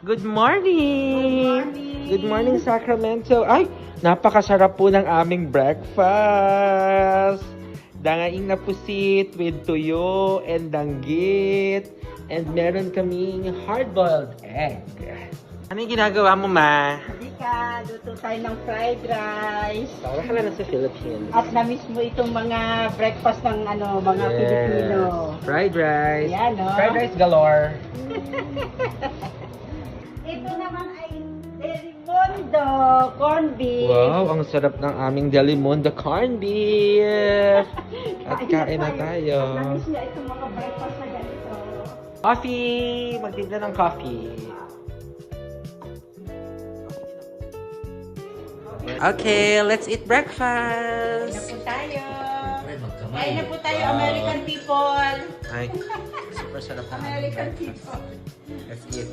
Good morning! Good morning! Good morning, Sacramento! Ay, napakasarap po ng aming breakfast! Dangaing na pusit with tuyo and danggit. And meron kaming hard-boiled egg. Ano yung ginagawa mo, Ma? Halika, luto tayo ng fried rice. Para ka na sa Philippines. At na-miss mo itong mga breakfast ng mga Yes. Pilipino. Fried rice. Yan, no? Fried rice galore. Ito naman ay Delimundo corned beef. Wow, ang sarap ng aming Delimundo corned beef. At kain na tayo. Na-miss niya itong mga breakfast na ganito. Coffee! Magtinda ng coffee. Okay, let's eat Kain na breakfast. po tayo. Kain na po tayo, American people. Ay, super sarap na. American people. Let's eat.